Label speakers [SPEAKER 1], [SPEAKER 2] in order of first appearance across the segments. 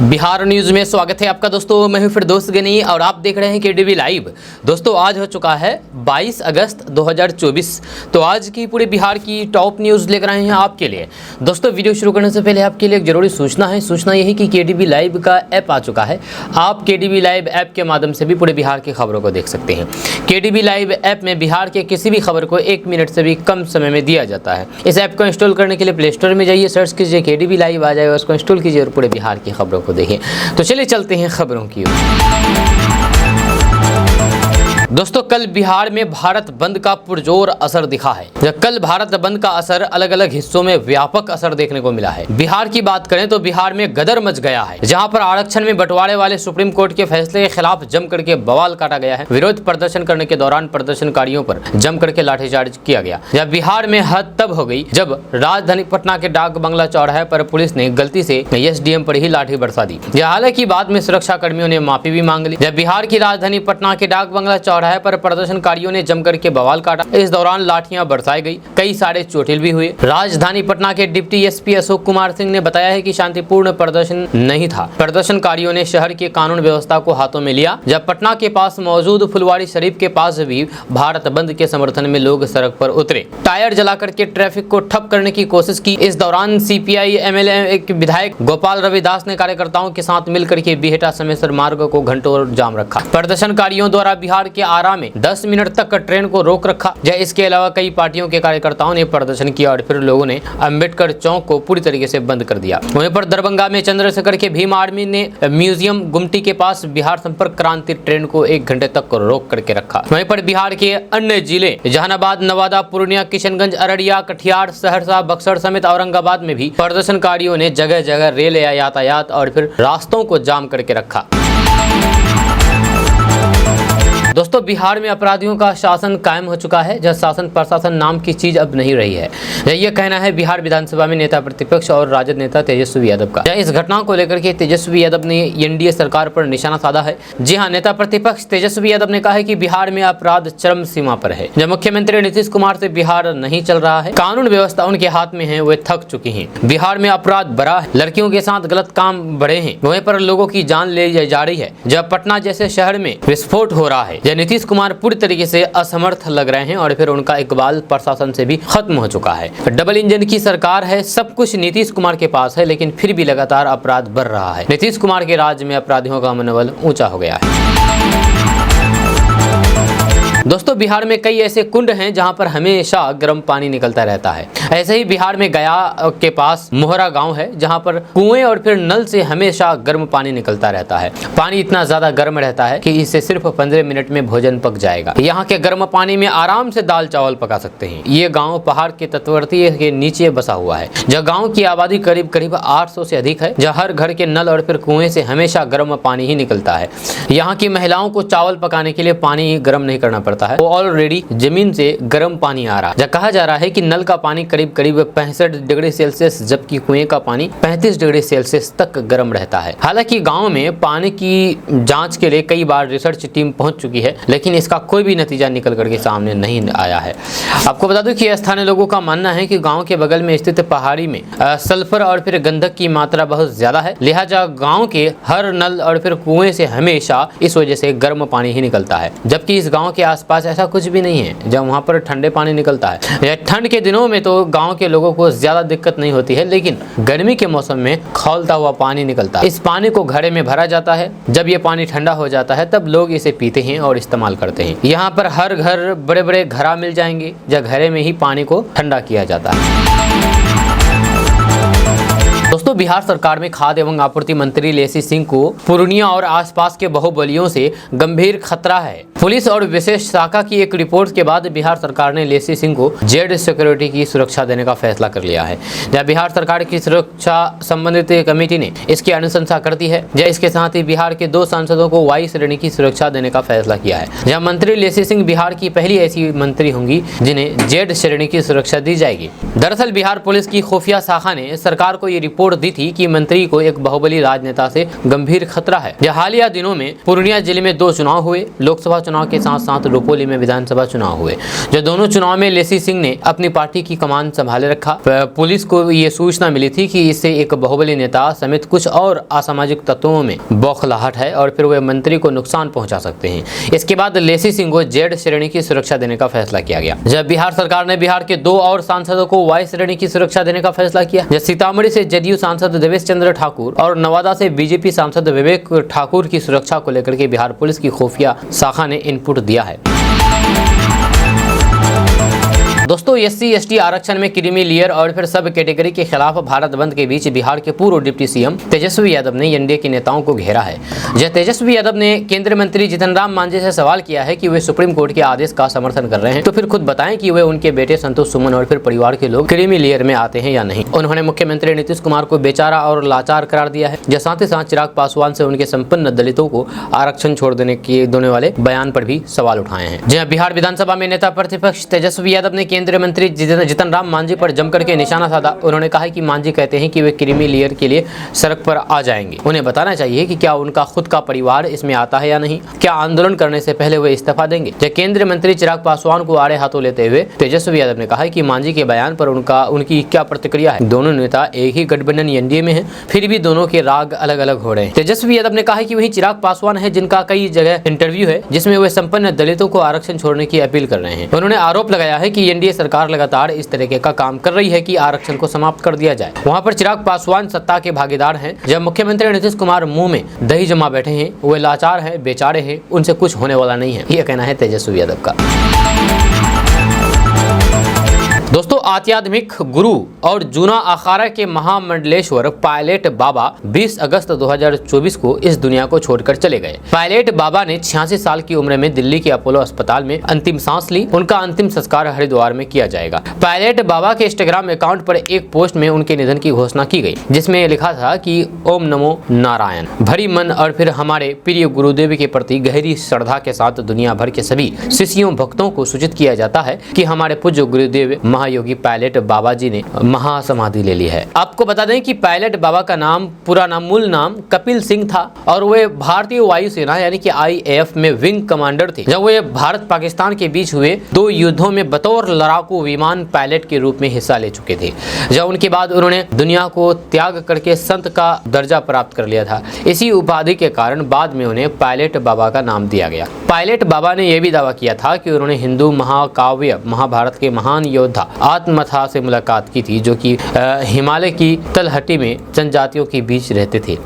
[SPEAKER 1] Bihar news में स्वागत है आपका दोस्तों। मैं हूं फिरदौस गनी और आप देख रहे हैं केडीवी लाइव। दोस्तों आज हो चुका है 22 अगस्त 2024। तो आज की पूरे बिहार की टॉप न्यूज़ लेकर आए हैं आपके लिए। दोस्तों वीडियो शुरू करने से पहले आपके लिए एक जरूरी सूचना है। सूचना यही कि केडीवी लाइव का ऐप आ चुका है। आप केडीवी लाइव ऐप के माध्यम से भी पूरे बिहार की खबरों को देख सकते हैं। केडीवी लाइव ऐप में बिहार के किसी भी खबर को 1 मिनट से भी कम समय में दिया जाता है। इस ऐप को इंस्टॉल करने के लिए प्ले स्टोर में जाइए, सर्च कीजिए केडीवी लाइव, आ जाएगा, उसको इंस्टॉल कीजिए और पूरे बिहार की खबरों को देखिए। तो चलिए चलते हैं खबरों की ओर। दोस्तों कल बिहार में भारत बंद का पुरजोर असर दिखा है। कल भारत बंद का असर अलग अलग हिस्सों में व्यापक असर देखने को मिला है। बिहार की बात करें तो बिहार में गदर मच गया है, जहां पर आरक्षण में बंटवारे वाले सुप्रीम कोर्ट के फैसले के खिलाफ जम करके बवाल काटा गया है। विरोध प्रदर्शन करने के दौरान प्रदर्शनकारियों पर जम करके लाठीचार्ज किया गया। जब बिहार में हद तब हो गई जब राजधानी पटना के डाक बंगला चौराहे पर पुलिस ने गलती से एसडीएम पर ही लाठी बरसा दी। हालांकि बाद में सुरक्षा कर्मियों ने माफी भी मांग ली। जब बिहार की राजधानी पटना के डाक बंगला चौराहे पर प्रदर्शनकारियों ने जमकर के बवाल काटा। इस दौरान लाठियां बरसाई गई, कई सारे चोटिल भी हुए। राजधानी पटना के डिप्टी एसपी अशोक कुमार सिंह ने बताया है कि शांतिपूर्ण प्रदर्शन नहीं था। प्रदर्शनकारियों ने शहर की कानून व्यवस्था को हाथों में लिया। जब पटना के पास मौजूद फुलवारी शरीफ के पास भी भारत बंद के समर्थन में लोग सड़क पर उतरे, टायर जलाकर के ट्रैफिक को ठप करने की कोशिश की। इस दौरान सीपीआई एमएलए विधायक गोपाल रविदास ने कार्यकर्ताओं के साथ मिलकर के बिहटा समेसर मार्ग को घंटों जाम रखा। प्रदर्शनकारियों द्वारा बिहार के आरा में 10 मिनट तक ट्रेन को रोक रखा। इसके अलावा कई पार्टियों के कार्यकर्ताओं ने प्रदर्शन किया और फिर लोगों ने अंबेडकर चौक को पूरी तरीके से बंद कर दिया। वहीं पर दरभंगा में चंद्रशेखर के भीम आर्मी ने म्यूजियम गुमटी के पास बिहार संपर्क क्रांति ट्रेन को 1 घंटे तक रोक करके रखा। वहीं पर बिहार के अन्य जिले जहानाबाद, नवादा, पूर्णिया, किशनगंज, अररिया, कटिहार, सहरसा, बक्सर समेत औरंगाबाद में भी प्रदर्शनकारियों ने जगह जगह रेल या यातायात और फिर रास्तों को जाम करके रखा। दोस्तों बिहार में अपराधियों का शासन कायम हो चुका है। जब शासन प्रशासन नाम की चीज अब नहीं रही है, यह कहना है बिहार विधानसभा में नेता प्रतिपक्ष और राजद नेता तेजस्वी यादव का। इस घटना को लेकर के तेजस्वी यादव ने एनडीए सरकार पर निशाना साधा है। जी हां, नेता प्रतिपक्ष तेजस्वी यादव ने कहा है कि बिहार में अपराध चरम सीमा पर है। जब मुख्यमंत्री नीतीश कुमार से बिहार नहीं चल रहा है, कानून व्यवस्था उनके हाथ में है, वे थक चुकी है। बिहार में अपराध बढ़ा है, लड़कियों के साथ गलत काम बढ़े हैं, वहीं पर लोगों की जान ले जा रही है। जब पटना जैसे शहर में विस्फोट हो रहा है, नीतीश कुमार पूरी तरीके से असमर्थ लग रहे हैं और फिर उनका इकबाल प्रशासन से भी खत्म हो चुका है। डबल इंजन की सरकार है, सब कुछ नीतीश कुमार के पास है, लेकिन फिर भी लगातार अपराध बढ़ रहा है। नीतीश कुमार के राज में अपराधियों का मनोबल ऊंचा हो गया है। दोस्तों बिहार में कई ऐसे कुंड हैं जहां पर हमेशा गर्म पानी निकलता रहता है। ऐसे ही बिहार में गया के पास मोहरा गांव है, जहां पर कुएं और फिर नल से हमेशा गर्म पानी निकलता रहता है। पानी इतना ज्यादा गर्म रहता है कि इससे सिर्फ 15 मिनट में भोजन पक जाएगा। यहाँ के गर्म पानी में आराम से दाल चावल पका सकते हैं। ये गाँव पहाड़ के तटवर्ती के नीचे बसा हुआ है, जहाँ गाँव की आबादी करीब 800 से अधिक है, जहाँ हर घर के नल और फिर कुएं से हमेशा गर्म पानी ही निकलता है। यहाँ की महिलाओं को चावल पकाने के लिए पानी गर्म नहीं करना पड़ता है, वो ऑलरेडी जमीन से गर्म पानी आ रहा है। कहा जा रहा है कि नल का पानी करीब 65 डिग्री सेल्सियस, जबकि कुएं का पानी 35 डिग्री सेल्सियस तक गर्म रहता है। हालांकि गांव में पानी की जांच के लिए कई बार रिसर्च टीम पहुंच चुकी है, लेकिन इसका कोई भी नतीजा निकल करके सामने नहीं आया है। आपको बता दूं कि स्थानीय लोगों का मानना है कि गाँव के बगल में स्थित पहाड़ी में सल्फर और फिर गंधक की मात्रा बहुत ज्यादा है, लिहाजा गाँव के हर नल और फिर कुएं से हमेशा इस वजह से गर्म पानी ही निकलता है। जबकि इस गाँव के आसपास ऐसा कुछ भी नहीं है जब वहां पर ठंडे पानी निकलता है। ठंड के दिनों में तो गांव के लोगों को ज्यादा दिक्कत नहीं होती है, लेकिन गर्मी के मौसम में खौलता हुआ पानी निकलता है। इस पानी को घड़े में भरा जाता है। जब ये पानी ठंडा हो जाता है तब लोग इसे पीते हैं और इस्तेमाल करते हैं। यहाँ पर हर घर बड़े बड़े घड़ा मिल जाएंगे, जब घड़े में ही पानी को ठंडा किया जाता है। दोस्तों बिहार सरकार में खाद्य एवं आपूर्ति मंत्री लेसी सिंह को पूर्णिया और आसपास के बाहुबलियों से गंभीर खतरा है। पुलिस और विशेष शाखा की एक रिपोर्ट के बाद बिहार सरकार ने लेसी सिंह को जेड सिक्योरिटी की सुरक्षा देने का फैसला कर लिया है। जब बिहार सरकार की सुरक्षा संबंधित कमेटी ने इसकी अनुशंसा कर दी है, जब इसके साथ ही बिहार के 2 सांसदों को वाई श्रेणी की सुरक्षा देने का फैसला किया है। जब मंत्री लेसी सिंह बिहार की पहली ऐसी मंत्री होंगी जिन्हें जेड श्रेणी की सुरक्षा दी जाएगी। दरअसल बिहार पुलिस की खुफिया शाखा ने सरकार को ये रिपोर्ट दी थी कि मंत्री को एक बाहुबली राजनेता से गंभीर खतरा है। हालिया दिनों में पूर्णिया जिले में 2 चुनाव हुए, लोकसभा चुनाव के साथ साथ रुपोली में विधानसभा चुनाव हुए। जो दोनों चुनाव में लेसी सिंह ने अपनी पार्टी की कमान संभाले रखा। पुलिस को ये सूचना मिली थी कि इससे एक बाहुबली नेता समेत कुछ और असामाजिक तत्वों में बौखलाहट है और फिर वे मंत्री को नुकसान पहुंचा सकते हैं। इसके बाद लेसी सिंह को जेड श्रेणी की सुरक्षा देने का फैसला किया गया। जब बिहार सरकार ने बिहार के 2 और सांसदों को वाई श्रेणी की सुरक्षा देने का फैसला किया। जब सीतामढ़ी से जदयू सांसद देवेश चंद्र ठाकुर और नवादा से बीजेपी सांसद विवेक ठाकुर की सुरक्षा को लेकर के बिहार पुलिस की खुफिया शाखा ने इनपुट दिया है। दोस्तों, SC/ST आरक्षण में क्रीमी लेयर और फिर सब कैटेगरी के खिलाफ भारत बंद के बीच बिहार के पूर्व डिप्टी सीएम तेजस्वी यादव ने एनडीए के नेताओं को घेरा है। जब तेजस्वी यादव ने केंद्रीय मंत्री जीतन राम मांझी से सवाल किया है कि वे सुप्रीम कोर्ट के आदेश का समर्थन कर रहे हैं, तो फिर खुद बताएं कि वे उनके बेटे संतोष सुमन और फिर परिवार के लोग क्रीमी लेयर में आते हैं या नहीं। उन्होंने मुख्यमंत्री नीतीश कुमार को बेचारा और लाचार करार दिया है। जो साथ ही साथ चिराग पासवान से उनके संपन्न दलितों को आरक्षण छोड़ देने वाले बयान पर भी सवाल उठाए हैं। जहाँ बिहार विधानसभा में नेता प्रतिपक्ष तेजस्वी यादव ने केंद्रीय मंत्री जीतन राम मांझी पर जमकर के निशाना साधा। उन्होंने कहा कि मांझी कहते हैं कि वे क्रीमी लेयर के लिए सड़क पर आ जाएंगे। उन्हें बताना चाहिए कि क्या उनका खुद का परिवार इसमें आता है या नहीं। क्या आंदोलन करने से पहले वे इस्तीफा देंगे। जब केंद्रीय मंत्री चिराग पासवान को आड़े हाथों लेते हुए तेजस्वी यादव ने कहा कि मांझी के बयान पर उनकी क्या प्रतिक्रिया है। दोनों नेता एक ही गठबंधन एनडीए में है, फिर भी दोनों के राग अलग अलग हो रहे हैं। तेजस्वी यादव ने कहा कि वही चिराग पासवान है जिनका कई जगह इंटरव्यू है जिसमें वे संपन्न दलितों को आरक्षण छोड़ने की अपील कर रहे हैं। उन्होंने आरोप लगाया है कि एनडीए सरकार लगातार इस तरीके का काम कर रही है कि आरक्षण को समाप्त कर दिया जाए। वहां पर चिराग पासवान सत्ता के भागीदार हैं। जब मुख्यमंत्री नीतीश कुमार मुंह में दही जमा बैठे हैं, वे लाचार हैं, बेचारे हैं, उनसे कुछ होने वाला नहीं है, यह कहना है तेजस्वी यादव का। दोस्तों, आध्यात्मिक गुरु और जूना अखाड़ा के महामंडलेश्वर पायलट बाबा 20 अगस्त 2024 को इस दुनिया को छोड़कर चले गए। पायलट बाबा ने 86 साल की उम्र में दिल्ली के अपोलो अस्पताल में अंतिम सांस ली। उनका अंतिम संस्कार हरिद्वार में किया जाएगा। पायलट बाबा के इंस्टाग्राम अकाउंट पर एक पोस्ट में उनके निधन की घोषणा की गई, जिसमें लिखा था कि ओम नमो नारायण। भरी मन और फिर हमारे प्रिय गुरुदेव के प्रति गहरी श्रद्धा के साथ दुनिया भर के सभी शिष्यों भक्तों को सूचित किया जाता है कि हमारे पूज्य गुरुदेव महायोगी पायलट बाबा जी ने महासमाधि ले ली है। आपको बता दें कि पायलट बाबा का मूल नाम कपिल सिंह था और वे भारतीय वायुसेना यानी कि IAF में विंग कमांडर थे। जब वे भारत पाकिस्तान के बीच हुए 2 युद्धों में बतौर लड़ाकू विमान पायलट के रूप में हिस्सा ले चुके थे। जब उनके बाद उन्होंने दुनिया को त्याग करके संत का दर्जा प्राप्त कर लिया था। इसी उपाधि के कारण बाद में उन्हें पायलट बाबा का नाम दिया गया। पायलट बाबा ने यह भी दावा किया था कि उन्होंने हिंदू महाकाव्य महाभारत के महान योद्धा आत्मथा से मुलाकात की थी, जो कि हिमालय की तलहटी में जनजातियों के बीच रहते थे।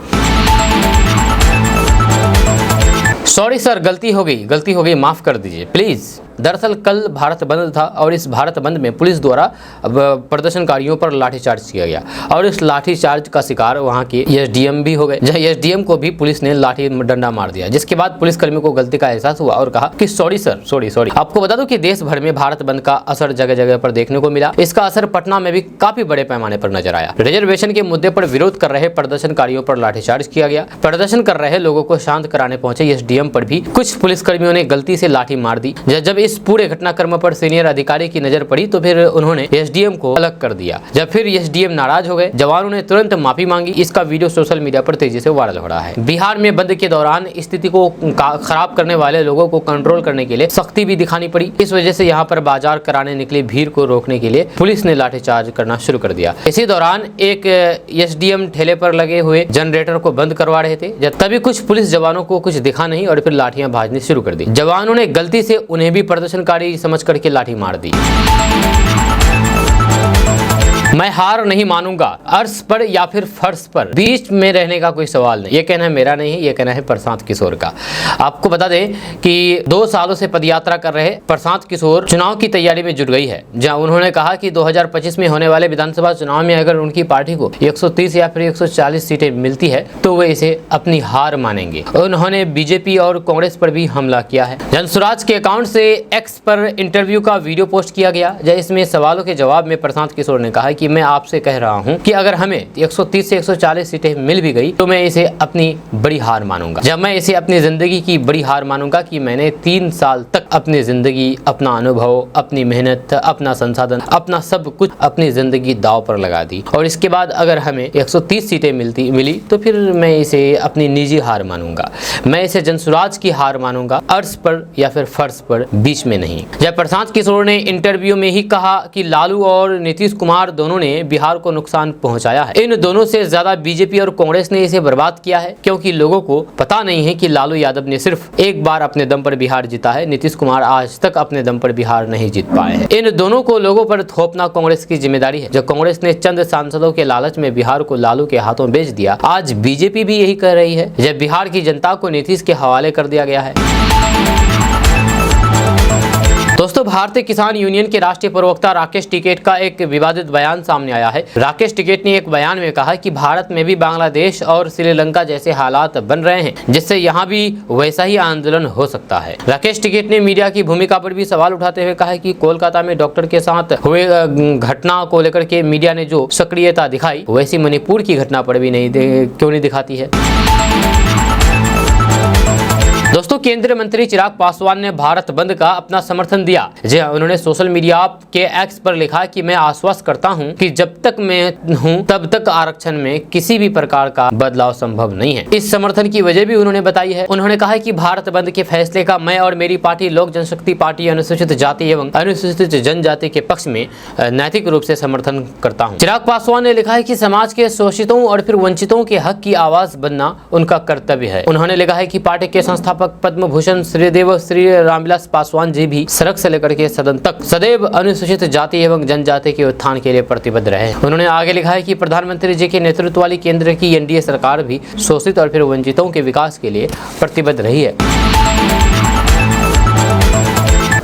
[SPEAKER 1] सॉरी सर, गलती हो गई, माफ कर दीजिए प्लीज। दरअसल कल भारत बंद था और इस भारत बंद में पुलिस द्वारा प्रदर्शनकारियों पर लाठीचार्ज किया गया और इस लाठीचार्ज का शिकार वहां के SDM भी हो गए। जहाँ SDM को भी पुलिस ने लाठी डंडा मार दिया, जिसके बाद पुलिसकर्मियों को गलती का एहसास हुआ और कहा कि सॉरी सर, सॉरी। आपको बता दूं कि देश भर में भारत बंद का असर जगह जगह पर देखने को मिला। इसका असर पटना में भी काफी बड़े पैमाने पर नजर आया। रिजर्वेशन के मुद्दे पर विरोध कर रहे प्रदर्शनकारियों पर लाठीचार्ज किया गया। प्रदर्शन कर रहे लोगों को शांत कराने पहुंचे SDM पर भी कुछ पुलिसकर्मियों ने गलती से लाठी मार दी। जब इस पूरे घटनाक्रम पर सीनियर अधिकारी की नजर पड़ी तो फिर उन्होंने SDM को अलग कर दिया। जब फिर SDM नाराज हो गए, जवानों ने तुरंत माफी मांगी। इसका वीडियो सोशल मीडिया पर तेजी से वायरल हो रहा है। बिहार में बंद के दौरान स्थिति को खराब करने वाले लोगों को कंट्रोल करने के लिए सख्ती भी दिखानी पड़ी। इस वजह से यहाँ पर बाजार कराने निकली भीड़ को रोकने के लिए पुलिस ने लाठीचार्ज करना शुरू कर दिया। इसी दौरान एक SDM ठेले पर लगे हुए जनरेटर को बंद करवा रहे थे। तभी कुछ पुलिस जवानों को कुछ दिखा नहीं और फिर लाठियां भाजनी शुरू कर दी। जवानों ने गलती से उन्हें भी प्रदर्शनकारी समझ करके लाठी मार दी। मैं हार नहीं मानूंगा, अर्श पर या फिर फर्श पर, बीच में रहने का कोई सवाल नहीं। ये कहना है मेरा नहीं, ये कहना है प्रशांत किशोर का। आपको बता दें कि 2 सालों से पदयात्रा कर रहे प्रशांत किशोर चुनाव की तैयारी में जुट गई है। जहां उन्होंने कहा कि 2025 में होने वाले विधानसभा चुनाव में अगर उनकी पार्टी को 130 या फिर 140 सीटें मिलती है तो वे इसे अपनी हार मानेंगे। उन्होंने बीजेपी और कांग्रेस पर भी हमला किया है। जनसुराज के अकाउंट से X पर इंटरव्यू का वीडियो पोस्ट किया गया, इसमें सवालों के जवाब में प्रशांत किशोर ने कहा कि मैं आपसे कह रहा हूं कि अगर हमें 130 से 140 सीटें मिल भी गई तो मैं इसे अपनी बड़ी हार मानूंगा। जब मैं इसे अपनी जिंदगी की बड़ी हार मानूंगा कि मैंने 3 साल तक अपनी जिंदगी, अपना अनुभव, अपनी मेहनत, अपना संसाधन, अपना सब कुछ, अपनी जिंदगी दांव पर लगा दी, और इसके बाद अगर हमें 130 सीटें मिली तो फिर मैं इसे अपनी निजी हार मानूंगा। मैं इसे जनसुराज की हार मानूंगा, अर्श पर या फिर फर्श पर, बीच में नहीं। जब प्रशांत किशोर ने इंटरव्यू में ही कहा कि लालू और नीतीश कुमार दोनों ने बिहार को नुकसान पहुंचाया है। इन दोनों से ज्यादा बीजेपी और कांग्रेस ने इसे बर्बाद किया है, क्योंकि लोगों को पता नहीं है कि लालू यादव ने सिर्फ एक बार अपने दम पर बिहार जीता है। नीतीश कुमार आज तक अपने दम पर बिहार नहीं जीत पाए हैं। इन दोनों को लोगों पर थोपना कांग्रेस की जिम्मेदारी है। जब कांग्रेस ने चंद सांसदों के लालच में बिहार को लालू के हाथों बेच दिया, आज बीजेपी भी यही कर रही है। जब बिहार की जनता को नीतीश के हवाले कर दिया गया है। दोस्तों, भारतीय किसान यूनियन के राष्ट्रीय प्रवक्ता राकेश टिकैत का एक विवादित बयान सामने आया है। राकेश टिकैत ने एक बयान में कहा कि भारत में भी बांग्लादेश और श्रीलंका जैसे हालात बन रहे हैं, जिससे यहाँ भी वैसा ही आंदोलन हो सकता है। राकेश टिकैत ने मीडिया की भूमिका पर भी सवाल उठाते हुए कहा है कि कोलकाता में डॉक्टर के साथ हुए घटना को लेकर के मीडिया ने जो सक्रियता दिखाई, वैसी मणिपुर की घटना पर भी क्यों नहीं दिखाती है। दोस्तों, केंद्रीय मंत्री चिराग पासवान ने भारत बंद का अपना समर्थन दिया। जी हाँ, उन्होंने सोशल मीडिया के एक्स पर लिखा कि मैं आश्वस्त करता हूं कि जब तक मैं हूं तब तक आरक्षण में किसी भी प्रकार का बदलाव संभव नहीं है। इस समर्थन की वजह भी उन्होंने बताई है। उन्होंने कहा है कि भारत बंद के फैसले का मैं और मेरी पार्टी लोक जनशक्ति पार्टी अनुसूचित जाति एवं अनुसूचित जनजाति के पक्ष में नैतिक रूप से समर्थन करता हूँ। चिराग पासवान ने लिखा है कि समाज के शोषितों और फिर वंचितों के हक की आवाज बनना उनका कर्तव्य है। उन्होंने लिखा है कि पार्टी के संस्थापक पद्म भूषण श्री रामविलास पासवान जी भी सड़क से लेकर के सदन तक सदैव अनुसूचित जाति एवं जनजाति के उत्थान के लिए प्रतिबद्ध रहे। उन्होंने आगे लिखा है कि प्रधानमंत्री जी के नेतृत्व वाली केंद्र की एनडीए सरकार भी शोषित और फिर वंचितों के विकास के लिए प्रतिबद्ध रही है।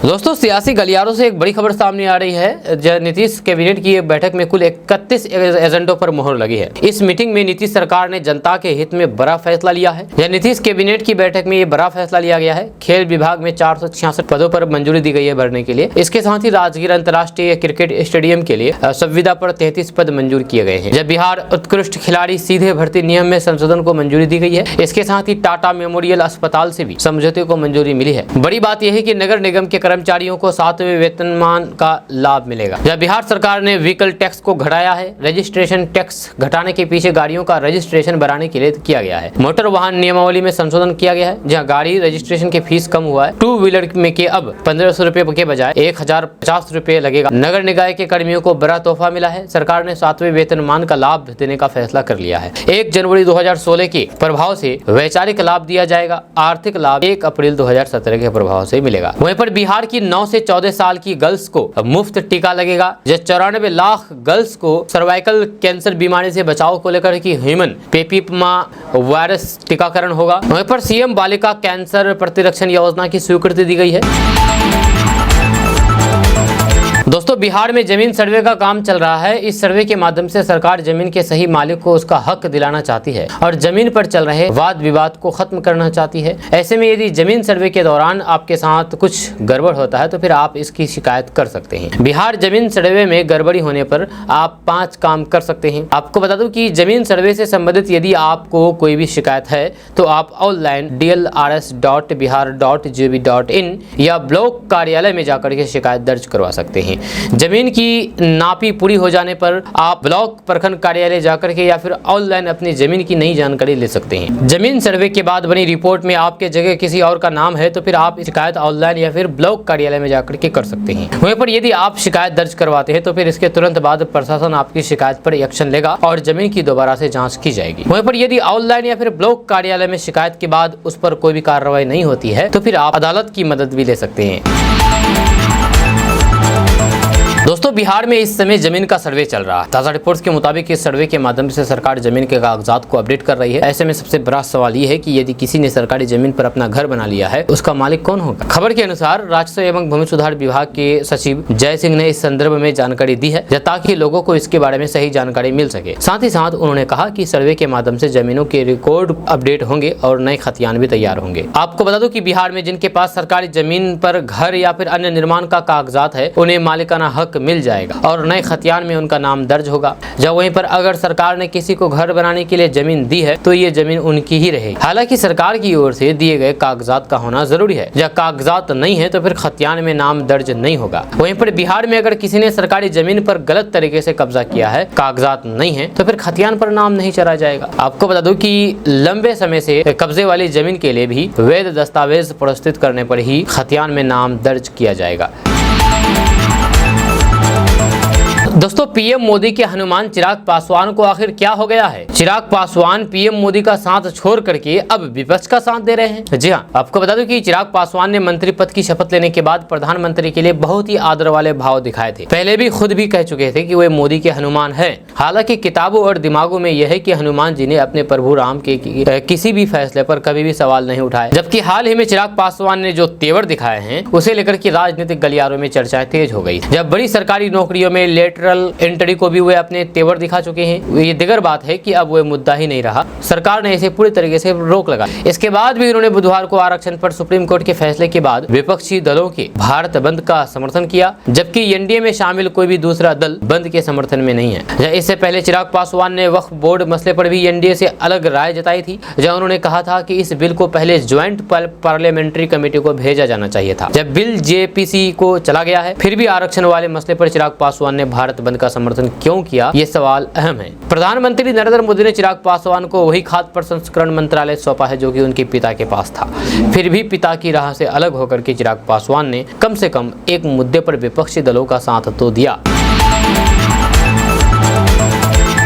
[SPEAKER 1] दोस्तों, सियासी गलियारों से एक बड़ी खबर सामने आ रही है। नीतीश कैबिनेट की एक बैठक में कुल 31 एजेंडों पर मोहर लगी है। इस मीटिंग में नीतीश सरकार ने जनता के हित में बड़ा फैसला लिया है। यह नीतीश कैबिनेट की बैठक में ये बड़ा फैसला लिया गया है। खेल विभाग में 466 पदों पर मंजूरी दी गई है भरने के लिए। इसके साथ ही राजगीर अंतर्राष्ट्रीय क्रिकेट स्टेडियम के लिए संविदा पर 33 पद मंजूर किए गए हैं। जब बिहार उत्कृष्ट खिलाड़ी सीधे भर्ती नियम में संशोधन को मंजूरी दी गई है। इसके साथ ही टाटा मेमोरियल अस्पताल से भी समझौते को मंजूरी मिली है। बड़ी बात यह है कि नगर निगम के कर्मचारियों को 7वें वेतनमान का लाभ मिलेगा। जब बिहार सरकार ने व्हीकल टैक्स को घटाया है। रजिस्ट्रेशन टैक्स घटाने के पीछे गाड़ियों का रजिस्ट्रेशन बढ़ाने के लिए किया गया है। मोटर वाहन नियमावली में संशोधन किया गया है, जहां गाड़ी रजिस्ट्रेशन की फीस कम हुआ है। 2 व्हीलर में के अब 1500 रुपए के बजाय 1050 रुपए लगेगा। नगर निकाय के कर्मियों को बड़ा तोहफा मिला है। सरकार ने 7वें वेतनमान का लाभ देने का फैसला कर लिया है। 1 जनवरी 2016 के प्रभाव से वैचारिक लाभ दिया जाएगा। आर्थिक लाभ 1 अप्रैल 2017 के प्रभाव से मिलेगा। वहीं पर बिहार की 9 से 14 साल की गर्ल्स को मुफ्त टीका लगेगा। 94 लाख गर्ल्स को सर्वाइकल कैंसर बीमारी से बचाव को लेकर की ह्यूमन पेपिलोमा वायरस टीकाकरण होगा। वहीं पर सीएम बालिका कैंसर प्रतिरक्षण योजना की स्वीकृति दी गई है। दोस्तों, बिहार में जमीन सर्वे का काम चल रहा है। इस सर्वे के माध्यम से सरकार जमीन के सही मालिक को उसका हक दिलाना चाहती है और जमीन पर चल रहे वाद विवाद को खत्म करना चाहती है। ऐसे में यदि जमीन सर्वे के दौरान आपके साथ कुछ गड़बड़ होता है तो फिर आप इसकी शिकायत कर सकते हैं। बिहार जमीन सर्वे में गड़बड़ी होने पर आप 5 काम कर सकते हैं। आपको बता दूं कि जमीन सर्वे से संबंधित यदि आपको कोई भी शिकायत है तो आप ऑनलाइन dlrs.bihar.gov.in या ब्लॉक कार्यालय में जाकर के शिकायत दर्ज करवा सकते हैं। जमीन की नापी पूरी हो जाने पर आप ब्लॉक प्रखंड कार्यालय जाकर के या फिर ऑनलाइन अपनी जमीन की नई जानकारी ले सकते हैं। जमीन सर्वे के बाद बनी रिपोर्ट में आपके जगह किसी और का नाम है तो फिर आप शिकायत ऑनलाइन या फिर ब्लॉक कार्यालय में जाकर के कर सकते हैं। वहीं पर यदि आप शिकायत दर्ज करवाते हैं तो फिर इसके तुरंत बाद प्रशासन आपकी शिकायत पर एक्शन लेगा और जमीन की दोबारा से जाँच की जाएगी। वहीं पर यदि ऑनलाइन या फिर ब्लॉक कार्यालय में शिकायत के बाद उस पर कोई भी कार्रवाई नहीं होती है तो फिर आप अदालत की मदद भी ले सकते हैं। दोस्तों, बिहार में इस समय जमीन का सर्वे चल रहा है। ताजा रिपोर्ट्स के मुताबिक इस सर्वे के माध्यम से सरकार जमीन के कागजात को अपडेट कर रही है। ऐसे में सबसे बड़ा सवाल ये है कि यदि किसी ने सरकारी जमीन पर अपना घर बना लिया है उसका मालिक कौन होगा। खबर के अनुसार राजस्व एवं भूमि सुधार विभाग के सचिव जय सिंह ने इस संदर्भ में जानकारी दी है ताकि लोगों को इसके बारे में सही जानकारी मिल सके। साथ ही साथ उन्होंने कहा कि सर्वे के माध्यम से जमीनों के रिकॉर्ड अपडेट होंगे और नए खतियान भी तैयार होंगे। आपको बता दूं कि बिहार में जिनके पास सरकारी जमीन पर घर या फिर अन्य निर्माण का कागजात है उन्हें मालिकाना हक हक मिल जाएगा और नए खतियान में उनका नाम दर्ज होगा। जब वहीं पर अगर सरकार ने किसी को घर बनाने के लिए जमीन दी है तो ये जमीन उनकी ही रहेगी। हालांकि सरकार की ओर से दिए गए कागजात का होना जरूरी है। जब कागजात नहीं है तो फिर खतियान में नाम दर्ज नहीं होगा। वहीं पर बिहार में अगर किसी ने सरकारी जमीन पर गलत तरीके से कब्जा किया है, कागजात नहीं है, तो फिर खतियान पर नाम नहीं चढ़ा जाएगा। आपको बता दूं कि लंबे समय से कब्जे वाली जमीन के लिए भी वैध दस्तावेज प्रस्तुत करने पर ही खतियान में नाम दर्ज किया जाएगा। दोस्तों, पीएम मोदी के हनुमान चिराग पासवान को आखिर क्या हो गया है? चिराग पासवान पीएम मोदी का साथ छोड़ करके अब विपक्ष का साथ दे रहे हैं। जी हाँ, आपको बता दूं कि चिराग पासवान ने मंत्री पद की शपथ लेने के बाद प्रधानमंत्री के लिए बहुत ही आदर वाले भाव दिखाए थे। पहले भी खुद भी कह चुके थे कि वे मोदी के हनुमान हैं। हालांकि किताबों और दिमागों में यह है कि हनुमान जी ने अपने प्रभु राम के किसी भी फैसले पर कभी भी सवाल नहीं उठाए। जबकि हाल ही में चिराग पासवान ने जो तेवर दिखाए हैं उसे लेकर के राजनीतिक गलियारों में चर्चाएं तेज हो गई। जब बड़ी सरकारी नौकरियों में लेटरल एंट्री को भी वे अपने तेवर दिखा चुके हैं। ये दिगर बात है कि अब वे मुद्दा ही नहीं रहा, सरकार ने इसे पूरी तरीके से रोक लगा। इसके बाद भी उन्होंने बुधवार को आरक्षण पर सुप्रीम कोर्ट के फैसले के बाद विपक्षी दलों के भारत बंद का समर्थन किया, जबकि एनडीए में शामिल कोई भी दूसरा दल बंद के समर्थन में नहीं है। इससे पहले चिराग पासवान ने वक्फ बोर्ड मसले पर भी एनडीए से अलग राय जताई थी, जहां उन्होंने कहा था कि इस बिल को पहले ज्वाइंट पार्लियामेंट्री कमेटी को भेजा जाना चाहिए था। जब बिल जेपीसी को चला गया है, फिर भी आरक्षण वाले मसले पर चिराग पासवान ने भारत बंद का समर्थन क्यों किया, ये सवाल अहम है। प्रधानमंत्री नरेंद्र मोदी ने चिराग पासवान को वही खाद्य प्रसंस्करण मंत्रालय सौंपा है जो कि उनके पिता के पास था। फिर भी पिता की राह से अलग होकर के चिराग पासवान ने कम से कम एक मुद्दे पर विपक्षी दलों का साथ तो दिया।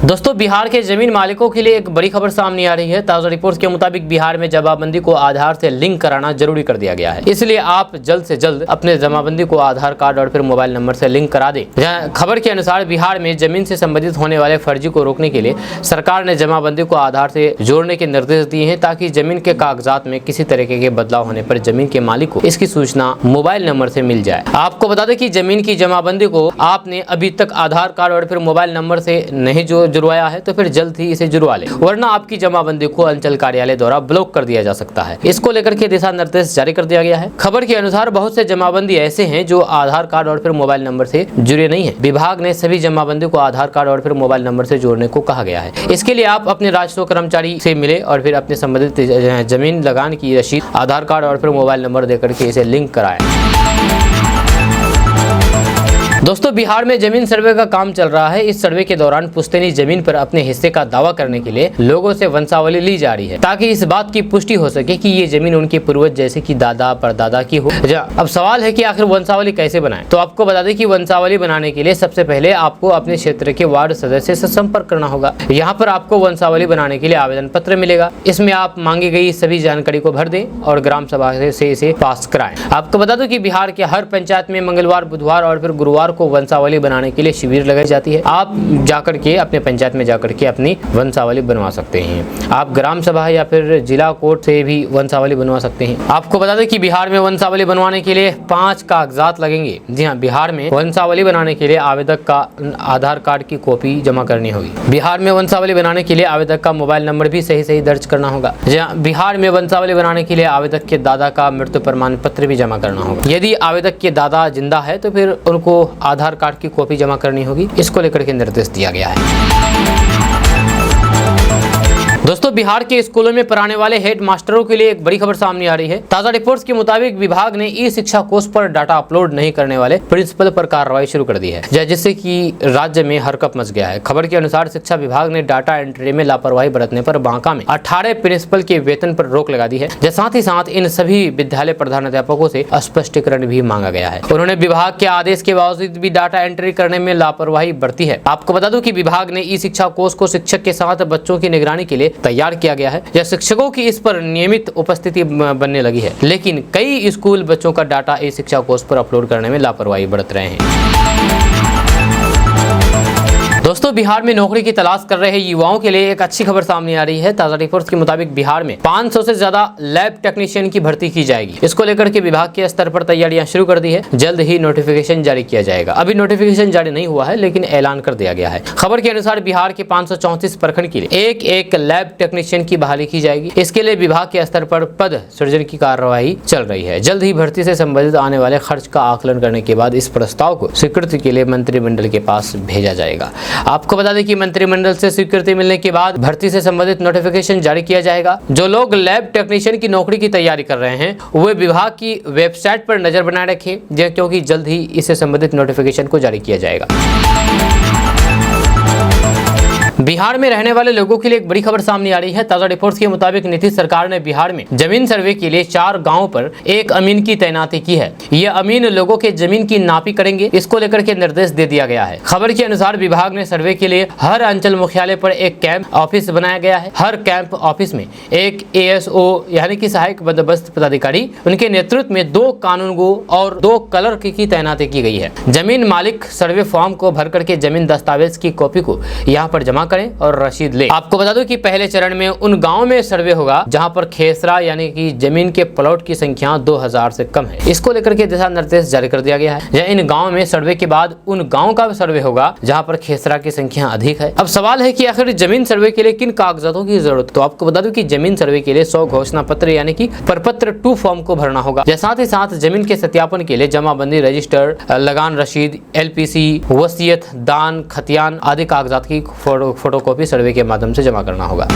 [SPEAKER 1] दोस्तों, बिहार के जमीन मालिकों के लिए एक बड़ी खबर सामने आ रही है। ताजा रिपोर्ट्स के मुताबिक बिहार में जमाबंदी को आधार से लिंक कराना जरूरी कर दिया गया है। इसलिए आप जल्द से जल्द अपने जमाबंदी को आधार कार्ड और फिर मोबाइल नंबर से लिंक करा दें। खबर के अनुसार बिहार में जमीन से संबंधित होने वाले फर्जी को रोकने के लिए सरकार ने जमाबंदी को आधार से जोड़ने के निर्देश दिए हैं, ताकि जमीन के कागजात में किसी तरीके के बदलाव होने पर जमीन के मालिक को इसकी सूचना मोबाइल नंबर से मिल जाए। आपको बता दें कि जमीन की जमाबंदी को आपने अभी तक आधार कार्ड और फिर मोबाइल नंबर से नहीं जुड़वाया है तो फिर जल्द ही इसे जुड़वा ले, वरना आपकी जमाबंदी को अंचल कार्यालय द्वारा ब्लॉक कर दिया जा सकता है। इसको लेकर के दिशा निर्देश जारी कर दिया गया है। खबर के अनुसार बहुत से जमाबंदी ऐसे हैं जो आधार कार्ड और फिर मोबाइल नंबर से जुड़े नहीं है। विभाग ने सभी जमाबंदी को आधार कार्ड और फिर मोबाइल नंबर से जोड़ने को कहा गया है। इसके लिए आप अपने राजस्व कर्मचारी से मिले और फिर अपने संबंधित जमीन लगान की रसीद, आधार कार्ड और फिर मोबाइल नंबर देकर के इसे लिंक कराएं। दोस्तों, बिहार में जमीन सर्वे का काम चल रहा है। इस सर्वे के दौरान पुश्तैनी जमीन पर अपने हिस्से का दावा करने के लिए लोगों से वंशावली ली जा रही है, ताकि इस बात की पुष्टि हो सके कि ये जमीन उनके पूर्वज जैसे कि दादा परदादा की हो। अब सवाल है कि आखिर वंशावली कैसे बनाएं? तो आपको बता दें कि वंशावली बनाने के लिए सबसे पहले आपको अपने क्षेत्र के वार्ड सदस्य से संपर्क करना होगा। यहाँ पर आपको वंशावली बनाने के लिए आवेदन पत्र मिलेगा। इसमें आप मांगी गई सभी जानकारी को भर दें और ग्राम सभा से इसे पास कराएं। आपको बता दूं कि बिहार के हर पंचायत में मंगलवार, बुधवार और फिर गुरुवार को वंशावली बनाने के लिए शिविर लगाई जाती है। आप जाकर के अपने पंचायत में जाकर के अपनी वंशावली बनवा सकते हैं। आप ग्राम सभा या फिर जिला कोर्ट से भी वंशावली बनवा सकते हैं। आपको बता दें कि बिहार में वंशावली बनवाने के लिए 5 कागजात लगेंगे। जी हाँ, बिहार में वंशावली बनाने के लिए आवेदक का आधार कार्ड की कॉपी जमा करनी होगी। बिहार में वंशावली बनाने के लिए आवेदक का मोबाइल नंबर भी सही दर्ज करना होगा। बिहार में वंशावली बनाने के लिए आवेदक के दादा का मृत्यु प्रमाण पत्र भी जमा करना होगा। यदि आवेदक के दादा जिंदा है तो फिर उनको आधार कार्ड की कॉपी जमा करनी होगी। इसको लेकर के निर्देश दिया गया है। दोस्तों, बिहार के स्कूलों में पढ़ाने वाले हेड मास्टरों के लिए एक बड़ी खबर सामने आ रही है। ताजा रिपोर्ट्स के मुताबिक विभाग ने ई शिक्षा कोष पर डाटा अपलोड नहीं करने वाले प्रिंसिपल पर कार्रवाई शुरू कर दी है, जिससे कि राज्य में हरकंप मच गया है। खबर के अनुसार शिक्षा विभाग ने डाटा एंट्री में लापरवाही बरतने पर बांका में 18 प्रिंसिपल के वेतन पर रोक लगा दी है। साथ ही साथ इन सभी विद्यालय प्रधानाध्यापकों से स्पष्टीकरण भी मांगा गया है। उन्होंने विभाग के आदेश के बावजूद भी डाटा एंट्री करने में लापरवाही बरती है। आपको बता दूं कि विभाग ने ई शिक्षा कोष को शिक्षक के साथ बच्चों की निगरानी के लिए तैयार किया गया है, या शिक्षकों की इस पर नियमित उपस्थिति बनने लगी है। लेकिन कई स्कूल बच्चों का डाटा ई शिक्षा कोष पर अपलोड करने में लापरवाही बरत रहे हैं। दोस्तों, बिहार में नौकरी की तलाश कर रहे युवाओं के लिए एक अच्छी खबर सामने आ रही है। ताजा रिपोर्ट्स के मुताबिक बिहार में 500 से ज्यादा लैब टेक्नीशियन की भर्ती की जाएगी। इसको लेकर के विभाग के स्तर पर तैयारियां शुरू कर दी है। जल्द ही नोटिफिकेशन जारी किया जाएगा। अभी नोटिफिकेशन जारी नहीं हुआ है, लेकिन ऐलान कर दिया गया है। खबर के अनुसार बिहार के 534 प्रखंड के लिए एक लैब टेक्नीशियन की बहाली की जाएगी। इसके लिए विभाग के स्तर पर पद सृजन की कार्यवाही चल रही है। जल्द ही भर्ती से संबंधित आने वाले खर्च का आकलन करने के बाद इस प्रस्ताव को स्वीकृति के लिए मंत्रिमंडल के पास भेजा जाएगा। आपको बता दें कि मंत्रिमंडल से स्वीकृति मिलने के बाद भर्ती से संबंधित नोटिफिकेशन जारी किया जाएगा। जो लोग लैब टेक्नीशियन की नौकरी की तैयारी कर रहे हैं वे विभाग की वेबसाइट पर नजर बनाए रखें, क्योंकि जल्द ही इससे संबंधित नोटिफिकेशन को जारी किया जाएगा। बिहार में रहने वाले लोगों के लिए एक बड़ी खबर सामने आ रही है। ताजा रिपोर्ट्स के मुताबिक नीतीश सरकार ने बिहार में जमीन सर्वे के लिए 4 गांवों पर एक अमीन की तैनाती की है। ये अमीन लोगों के जमीन की नापी करेंगे। इसको लेकर के निर्देश दे दिया गया है। खबर के अनुसार विभाग ने सर्वे के लिए हर अंचल मुख्यालय पर एक कैंप ऑफिस बनाया गया है। हर कैंप ऑफिस में एक ASO यानी कि सहायक बंदोबस्त पदाधिकारी, उनके नेतृत्व में 2 कानूनगो और 2 क्लर्क की तैनाती की गई है। जमीन मालिक सर्वे फॉर्म को भर करके जमीन दस्तावेज की कॉपी को यहाँ पर जमा करें और रसीद ले। आपको बता दूं कि पहले चरण में उन गांवों में सर्वे होगा जहां पर खेसरा यानी कि जमीन के प्लॉट की संख्या 2000 से कम है। इसको लेकर के दिशा निर्देश जारी कर दिया गया है। या इन गांवों में सर्वे के बाद उन गांवों का सर्वे होगा जहां पर खेसरा की संख्या अधिक है। अब सवाल है कि आखिर जमीन सर्वे के लिए किन कागजातों की जरूरत। तो आपको बता दूं कि जमीन सर्वे के लिए 100 घोषणा पत्र यानी कि प्रपत्र 2 फॉर्म को भरना होगा। साथ ही साथ जमीन के सत्यापन के लिए जमाबंदी रजिस्टर, लगान रसीद, LPC, वसीयत, दान, खतियान आदि कागजात की फोटोकॉपी सर्वे के माध्यम से जमा करना होगा।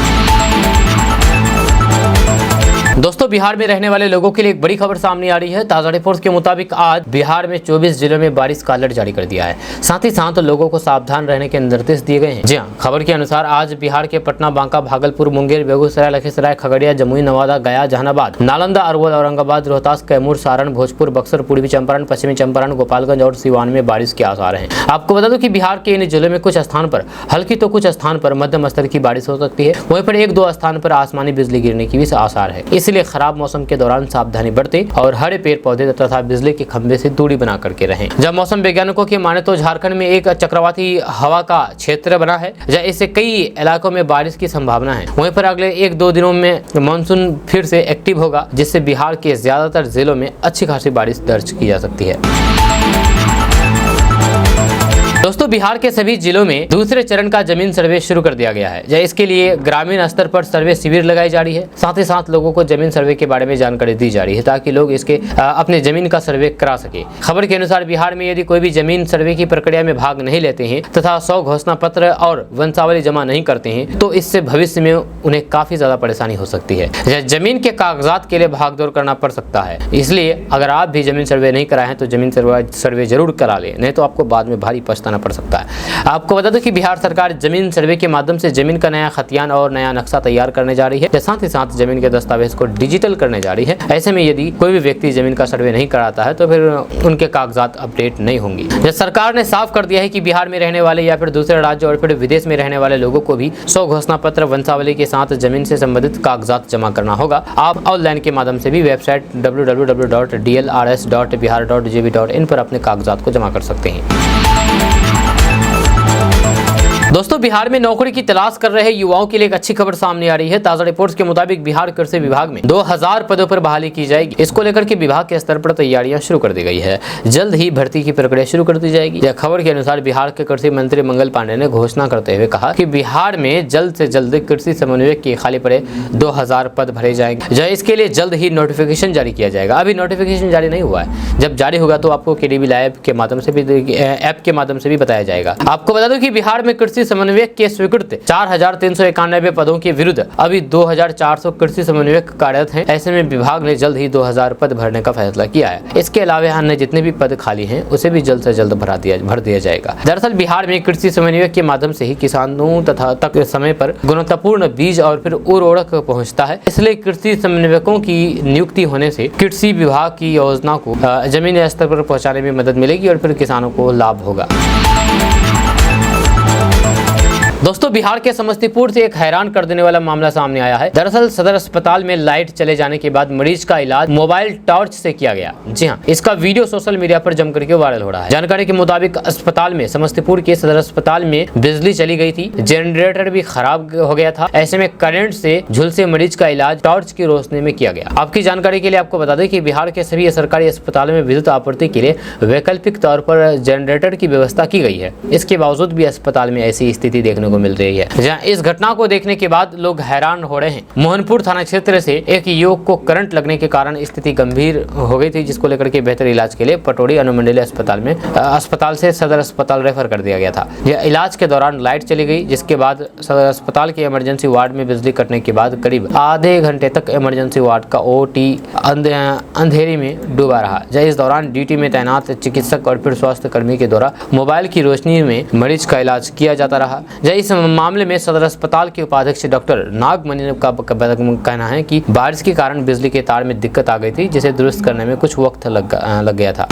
[SPEAKER 1] दोस्तों, बिहार में रहने वाले लोगों के लिए एक बड़ी खबर सामने आ रही है। ताजा रिपोर्ट्स के मुताबिक आज बिहार में 24 जिलों में बारिश का अलर्ट जारी कर दिया है। साथ ही साथ लोगों को सावधान रहने के निर्देश दिए गए हैं। जी हां, खबर के अनुसार आज बिहार के पटना, बांका, भागलपुर, मुंगेर, बेगूसराय, लखीसराय, खगड़िया, जमुई, नवादा, गया, जहानाबाद, नालंदा, अरवल, औरंगाबाद, रोहतास, कैमूर, सारण, भोजपुर, बक्सर, पूर्वी चंपारण, पश्चिमी चंपारण, गोपालगंज और सिवान में बारिश के आसार हैं। आपको बता दूं कि बिहार के इन जिलों में कुछ स्थान पर हल्की तो कुछ स्थान पर मध्यम स्तर की बारिश हो सकती है। वहीं पर 1-2 स्थान पर आसमानी बिजली गिरने की भी आसार है। इसलिए खराब मौसम के दौरान सावधानी बरतें और हरे पेड़ पौधे तथा बिजली के खंभे से दूरी बना करके रहें। जब मौसम वैज्ञानिकों की माने तो झारखंड में एक चक्रवाती हवा का क्षेत्र बना है, इससे कई इलाकों में बारिश की संभावना है। वहीं पर अगले 1-2 दिनों में मानसून फिर से एक्टिव होगा, जिससे बिहार के ज्यादातर जिलों में अच्छी खासी बारिश दर्ज की जा सकती है। दोस्तों, बिहार के सभी जिलों में दूसरे चरण का जमीन सर्वे शुरू कर दिया गया है। इसके लिए ग्रामीण स्तर पर सर्वे शिविर लगाई जा रही है। साथ ही साथ लोगों को जमीन सर्वे के बारे में जानकारी दी जा रही है ताकि लोग इसके अपने जमीन का सर्वे करा सके। खबर के अनुसार बिहार में यदि कोई भी जमीन सर्वे की प्रक्रिया में भाग नहीं लेते हैं तथा 100 घोषणा पत्र और वंशावली जमा नहीं करते हैं तो इससे भविष्य में उन्हें काफी ज्यादा परेशानी हो सकती है। जमीन के कागजात के लिए भागदौड़ करना पड़ सकता है। इसलिए अगर आप भी जमीन सर्वे नहीं कराए हैं तो जमीन सर्वे जरूर करा लें, नहीं तो आपको बाद में भारी पछताना पड़ सकता है। आपको बता दो कि बिहार सरकार जमीन सर्वे के माध्यम से जमीन का नया खतियान और नया नक्शा तैयार करने जा रही है। साथ ही साथ जमीन के दस्तावेज को डिजिटल करने जा रही है। ऐसे में यदि कोई भी व्यक्ति जमीन का सर्वे नहीं कराता है तो फिर उनके कागजात अपडेट नहीं होंगे। सरकार ने साफ कर दिया है कि बिहार में रहने वाले या फिर दूसरे राज्य और फिर विदेश में रहने वाले लोगों को भी 100 घोषणा पत्र वंशावली के साथ जमीन से संबंधित कागजात जमा करना होगा। आप ऑनलाइन के माध्यम से भी वेबसाइट www.dlrs.bihar.gov.in पर अपने कागजात को जमा कर सकते हैं। दोस्तों, बिहार में नौकरी की तलाश कर रहे युवाओं के लिए एक अच्छी खबर सामने आ रही है। ताजा रिपोर्ट्स के मुताबिक बिहार कृषि विभाग में 2000 पदों पर बहाली की जाएगी। इसको लेकर के विभाग के स्तर पर तैयारियां शुरू कर दी गई है। जल्द ही भर्ती की प्रक्रिया शुरू कर दी जाएगी। यह खबर के अनुसार बिहार के कृषि मंत्री मंगल पांडे ने घोषणा करते हुए कहा कि बिहार में जल्द से जल्द कृषि समन्वयक के खाली पड़े 2000 पद भरे जाएंगे। इसके लिए जल्द ही नोटिफिकेशन जारी किया जाएगा। अभी नोटिफिकेशन जारी नहीं हुआ है। जब जारी होगा तो आपको KDB लैब के माध्यम से भी ऐप के माध्यम से भी बताया जाएगा। आपको बता दो कि बिहार में कृषि समन्वयक के स्वीकृत 4391 पदों के विरुद्ध अभी 2400 कृषि समन्वयक कार्यरत हैं। ऐसे में विभाग ने जल्द ही 2000 पद भरने का फैसला किया है। इसके अलावा अन्य जितने भी पद खाली हैं उसे भी जल्द से जल्द भर दिया जाएगा। दरअसल बिहार में कृषि समन्वयक के माध्यम से ही किसानों तथा तक समय पर गुणवत्तापूर्ण बीज और फिर उर्वरक पहुंचता है। इसलिए कृषि समन्वयकों की नियुक्ति होने से कृषि विभाग की योजना को जमीनी स्तर पर पहुंचाने में मदद मिलेगी और फिर किसानों को लाभ होगा। दोस्तों, बिहार के समस्तीपुर से एक हैरान कर देने वाला मामला सामने आया है। दरअसल सदर अस्पताल में लाइट चले जाने के बाद मरीज का इलाज मोबाइल टॉर्च से किया गया। जी हाँ, इसका वीडियो सोशल मीडिया पर जमकर के वायरल हो रहा है। जानकारी के मुताबिक अस्पताल में समस्तीपुर के सदर अस्पताल में बिजली चली गई थी, जनरेटर भी खराब हो गया था। ऐसे में करंट से झुलसे मरीज का इलाज टॉर्च की रोशनी में किया गया। आपकी जानकारी के लिए आपको बता दें कि बिहार के सभी सरकारी अस्पतालों में विद्युत आपूर्ति के लिए वैकल्पिक तौर पर जनरेटर की व्यवस्था की गई है। इसके बावजूद भी अस्पताल में ऐसी स्थिति देखने को मिल रही है, जहां इस घटना को देखने के बाद लोग हैरान हो रहे हैं। मोहनपुर थाना क्षेत्र से एक युवक को करंट लगने के कारण स्थिति गंभीर हो गई थी, जिसको लेकर के बेहतर इलाज के लिए पटोरी अनुमंडलीय अस्पताल से सदर अस्पताल रेफर कर दिया गया था। यह इलाज के दौरान लाइट चली गई, जिसके बाद सदर अस्पताल के इमरजेंसी वार्ड में बिजली कटने के बाद करीब आधे घंटे तक इमरजेंसी वार्ड का ओटी अंधेरी में डूबा रहा। इस दौरान ड्यूटी में तैनात चिकित्सक और फिर स्वास्थ्य कर्मी के द्वारा मोबाइल की रोशनी में मरीज का इलाज किया जाता रहा। इस मामले में सदर अस्पताल के उपाध्यक्ष डॉक्टर नागमणि का कहना है कि बारिश के कारण बिजली के तार में दिक्कत आ गई थी, जिसे दुरुस्त करने में कुछ वक्त लग गया था।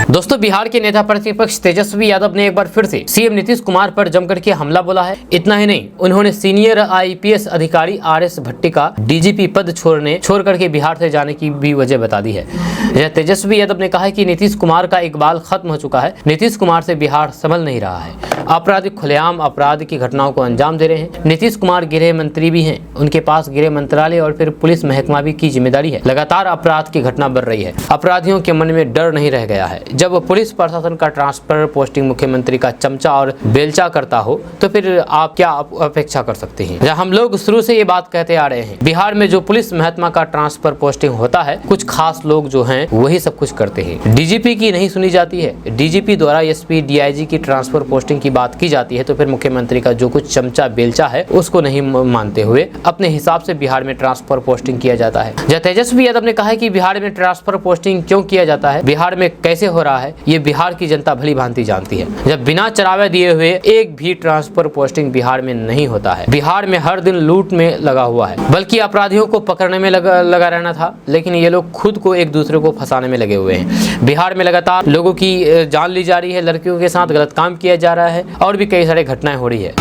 [SPEAKER 1] दोस्तों, बिहार के नेता प्रतिपक्ष तेजस्वी यादव ने एक बार फिर से सीएम नीतीश कुमार पर जमकर के हमला बोला है। इतना ही नहीं, उन्होंने सीनियर आईपीएस अधिकारी आरएस भट्टी का डीजीपी पद छोड़ करके बिहार से जाने की भी वजह बता दी है। तेजस्वी यादव ने कहा है कि नीतीश कुमार का इकबाल खत्म हो चुका है। नीतीश कुमार से बिहार संभल नहीं रहा है। अपराधी खुलेआम अपराध की घटनाओं को अंजाम दे रहे हैं। नीतीश कुमार गृह मंत्री भी हैं, उनके पास गृह मंत्रालय और फिर पुलिस महकमा भी की जिम्मेदारी है। लगातार अपराध की घटना बढ़ रही है। अपराधियों के मन में डर नहीं रह गया है। जब पुलिस प्रशासन का ट्रांसफर पोस्टिंग मुख्यमंत्री का चमचा और बेलचा करता हो तो फिर आप क्या अपेक्षा कर सकते हैं। हम लोग शुरू से ये बात कहते आ रहे हैं, बिहार में जो पुलिस महकमा का ट्रांसफर पोस्टिंग होता है, कुछ खास लोग जो हैं वही सब कुछ करते हैं। डीजीपी की नहीं सुनी जाती है। डीजीपी द्वारा एसपी डीआईजी की ट्रांसफर पोस्टिंग की बात की जाती है तो फिर मुख्यमंत्री का जो कुछ चमचा बेलचा है उसको नहीं मानते हुए अपने हिसाब से बिहार में ट्रांसफर पोस्टिंग किया जाता है। तेजस्वी यादव ने कहा है कि बिहार में ट्रांसफर पोस्टिंग क्यों किया जाता है, बिहार में कैसे हो रहा है, ये बिहार की जनता भली भांति जानती है। जब बिना चरावे दिए हुए एक भी ट्रांसफर पोस्टिंग बिहार में नहीं होता है। बिहार में हर दिन लूट में लगा हुआ है, बल्कि अपराधियों को पकड़ने में लगा रहना था, लेकिन ये लोग खुद को एक दूसरे को फंसाने में लगे हुए हैं। बिहार में लगातार लोगों की जान ली जा रही है, लड़कियों के साथ गलत काम किया जा रहा है और भी कई सारी घटनाएं हो रही है।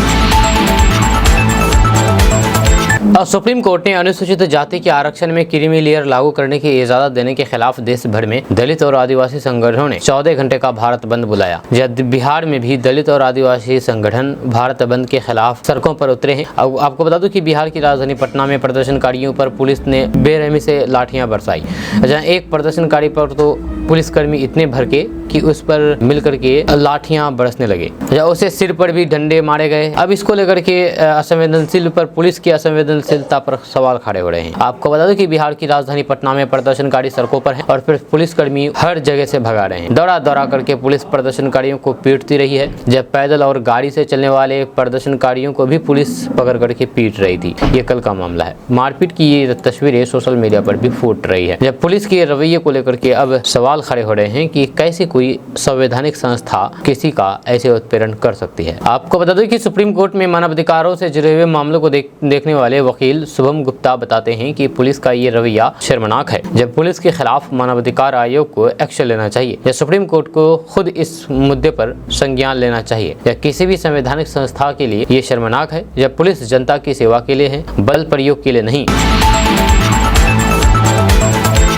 [SPEAKER 1] सुप्रीम कोर्ट ने अनुसूचित जाति के आरक्षण में क्रीमी लेयर लागू करने की इजाजत देने के खिलाफ देश भर में दलित और आदिवासी संगठनों ने 14 घंटे का भारत बंद बुलाया। बिहार में भी दलित और आदिवासी संगठन भारत बंद के खिलाफ सड़कों पर उतरे हैं। अब आपको बता दूं कि बिहार की राजधानी पटना में प्रदर्शनकारियों पर पुलिस ने बेरहमी से लाठियां बरसाई। जहाँ एक प्रदर्शनकारी पर तो पुलिसकर्मी इतने भड़के कि उस पर मिलकर के लाठियां बरसने लगे, उसे सिर पर भी डंडे मारे गए। अब इसको लेकर के असंवेदनशील पर पुलिस की असंवेदनशीलता पर सवाल खड़े हो रहे हैं। आपको बता दो कि बिहार की राजधानी पटना में प्रदर्शनकारी सड़कों पर हैं और फिर पुलिसकर्मी हर जगह से भगा रहे हैं। दौड़ा करके पुलिस प्रदर्शनकारियों को पीटती रही है, जब पैदल और गाड़ी से चलने वाले प्रदर्शनकारियों को भी पुलिस पकड़ करके पीट रही थी। ये कल का मामला है। मारपीट की ये तस्वीरें सोशल मीडिया पर भी फूट रही है। जब पुलिस के रवैये को लेकर के अब सवाल खड़े हो रहे हैं कि कैसे कोई संवैधानिक संस्था किसी का ऐसे उत्पीड़न कर सकती है। आपको बता दें कि सुप्रीम कोर्ट में मानवाधिकारों से जुड़े हुए मामलों को देखने वाले वकील शुभम गुप्ता बताते हैं कि पुलिस का ये रवैया शर्मनाक है। जब पुलिस के खिलाफ मानवाधिकार आयोग को एक्शन लेना चाहिए या सुप्रीम कोर्ट को खुद इस मुद्दे पर संज्ञान लेना चाहिए या किसी भी संवैधानिक संस्था के लिए ये शर्मनाक है जब पुलिस जनता की सेवा के लिए है, बल प्रयोग के लिए नहीं।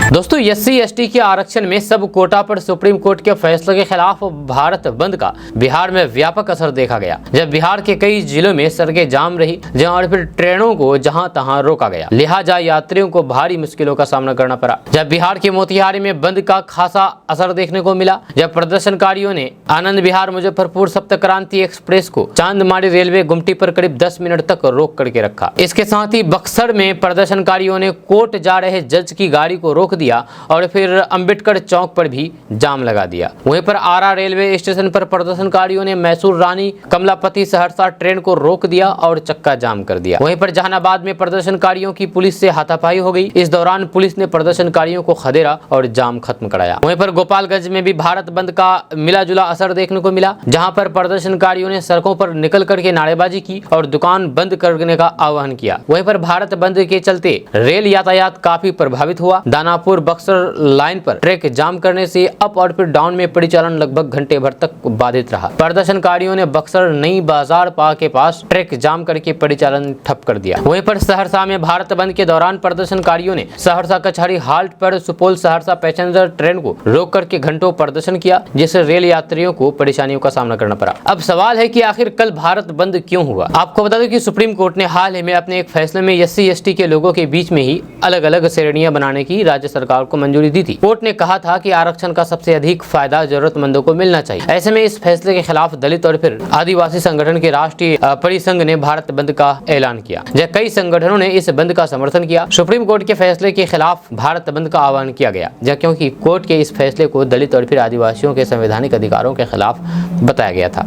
[SPEAKER 1] दोस्तों, SC/ST के आरक्षण में सब कोटा पर सुप्रीम कोर्ट के फैसले के खिलाफ भारत बंद का बिहार में व्यापक असर देखा गया। जब बिहार के कई जिलों में सड़कें जाम रही, जहां और फिर ट्रेनों को जहां तहां रोका गया, लिहाजा यात्रियों को भारी मुश्किलों का सामना करना पड़ा। जब बिहार के मोतिहारी में बंद का खासा असर देखने को मिला, जब प्रदर्शनकारियों ने आनंद विहार मुजफ्फरपुर सप्त क्रांति एक्सप्रेस को चांदमारी रेलवे गुमटी पर करीब 10 मिनट तक रोक करके रखा। इसके साथ ही बक्सर में प्रदर्शनकारियों ने कोर्ट जा रहे जज की गाड़ी को रोक दिया और फिर अंबेडकर चौक पर भी जाम लगा दिया। वहीं पर आरा रेलवे स्टेशन पर प्रदर्शनकारियों ने मैसूर रानी कमलापति सहरसा ट्रेन को रोक दिया और चक्का जाम कर दिया। वहीं पर जहानाबाद में प्रदर्शनकारियों की पुलिस से हाथापाई हो गई। इस दौरान पुलिस ने प्रदर्शनकारियों को खदेड़ा और जाम खत्म कराया। वहीं पर गोपालगंज में भी भारत बंद का मिला जुला असर देखने को मिला, जहां पर प्रदर्शनकारियों ने सड़कों पर निकल करके नारेबाजी की और दुकान बंद करने का आह्वान किया। वहीं पर भारत बंद के चलते रेल यातायात काफी प्रभावित हुआ। दानापुर शाहपुर बक्सर लाइन पर ट्रैक जाम करने से अप और फिर डाउन में परिचालन लगभग घंटे भर तक बाधित रहा। प्रदर्शनकारियों ने बक्सर नई बाजार पार्क के पास ट्रैक जाम करके परिचालन ठप कर दिया। वहीं पर सहरसा में भारत बंद के दौरान प्रदर्शनकारियों ने सहरसा कचहरी हाल्ट पर सुपौल सहरसा पैसेंजर ट्रेन को रोक करके घंटों प्रदर्शन किया, जिससे रेल यात्रियों को परेशानियों का सामना करना पड़ा। अब सवाल है कि आखिर कल भारत बंद क्यों हुआ। आपको बता दें कि सुप्रीम कोर्ट ने हाल ही में अपने एक फैसले में SC/ST के लोगों के बीच में ही अलग अलग श्रेणियां बनाने की राज्य सरकार को मंजूरी दी थी। कोर्ट ने कहा था कि आरक्षण का सबसे अधिक फायदा जरूरतमंदों को मिलना चाहिए। ऐसे में इस फैसले के खिलाफ दलित और फिर आदिवासी संगठन के राष्ट्रीय परिसंघ ने भारत बंद का ऐलान किया। जब कई संगठनों ने इस बंद का समर्थन किया। सुप्रीम कोर्ट के फैसले के खिलाफ भारत बंद का आह्वान किया गया, क्योंकि कोर्ट के इस फैसले को दलित और फिर आदिवासियों के संवैधानिक अधिकारों के खिलाफ बताया गया था।